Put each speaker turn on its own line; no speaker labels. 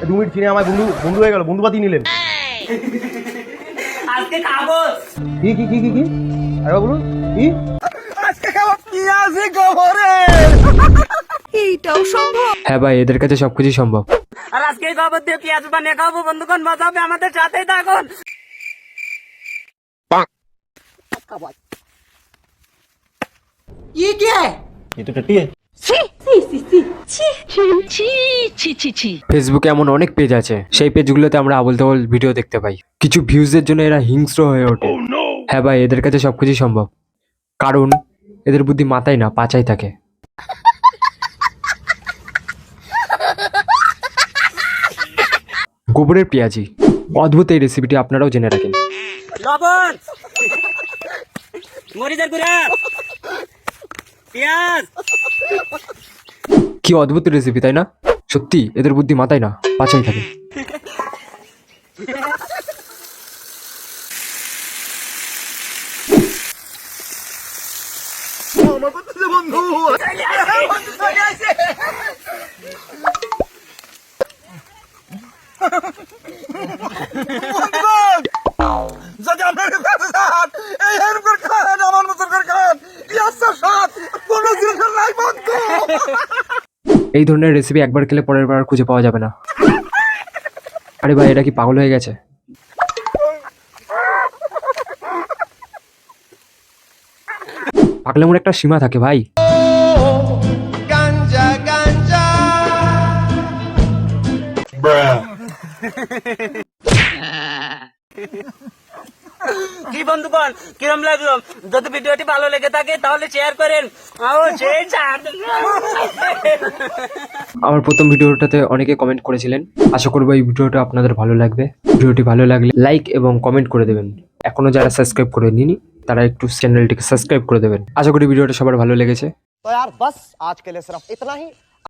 দু মিনিট চিনে আমার বন্ধু বন্ধু হয়ে গেল, বন্ধু পাতি নিলেন।
আজকে খাবো
কি কি কি কি কি আরে বলুন কি?
আজকে খাবো পেঁয়াজি গোবরে।
এইটাও সম্ভব?
হ্যাঁ ভাই, এদের কাছে সবকিছু সম্ভব।
আর আজকে খবর দিয়ে পেঁয়াজ বানিয়ে খাবো। বন্ধুগণ, মজা হবে, আমাদের সাথেই থাকুন।
ये क्या है?
ये तो टट्टी है।
ফেসবুকে এমন অনেক পেজ আছে, সেই পেজগুলোতে আমরা আবল তাবল ভিডিও দেখতে পাই। কিছু ভিউজের জন্য এরা হিংস্র হয়ে ওঠে। হ্যাঁ ভাই, এদের কাছে সবকিছু সম্ভব, কারণ এদের বুদ্ধি মাথায় না পাচাই থাকে। গোবরের পেঁয়াজি, অদ্ভুত এই রেসিপিটি আপনারাও জেনে রাখেন।
লবণ, মরিচের গুঁড়া, পেঁয়াজ।
কি অদ্ভুত রেসিপি, তাই না? সত্যি এদের বুদ্ধি মাথায় না পাচাই থাকে।
বন্ধু যদি আপনার এই হেল্প করে খান, আমার মতন করে খান, ইয়াসার সাথ কোনো জিনিস নাই বন্ধু।
এই ধরনের রেসিপি একবার খেলে পরের বার আর খুঁজে পাওয়া যাবে না। আরে ভাই, এটা কি পাগল হয়ে গেছে? পাগলামোর একটা সীমা থাকে ভাই।
গাঞ্জা গাঞ্জা
কি বন্ধুগণ, কিরম লাগলো? যদি ভিডিওটি ভালো লেগে থাকে তাহলে শেয়ার করেন।
আমার প্রথম ভিডিওটাতে অনেকে কমেন্ট করেছিলেন, আশা করবো এই ভিডিওটা আপনাদের ভালো লাগবে। ভিডিওটি ভালো লাগলে লাইক এবং কমেন্ট করে দেবেন। এখনো যারা সাবস্ক্রাইব করে নিনি তারা একটু চ্যানেলটিকে সাবস্ক্রাইব করে দেবেন। আশা করি ভিডিওটা সবার ভালো লেগেছে।
तो यार बस आज के लिए सिर्फ इतना ही।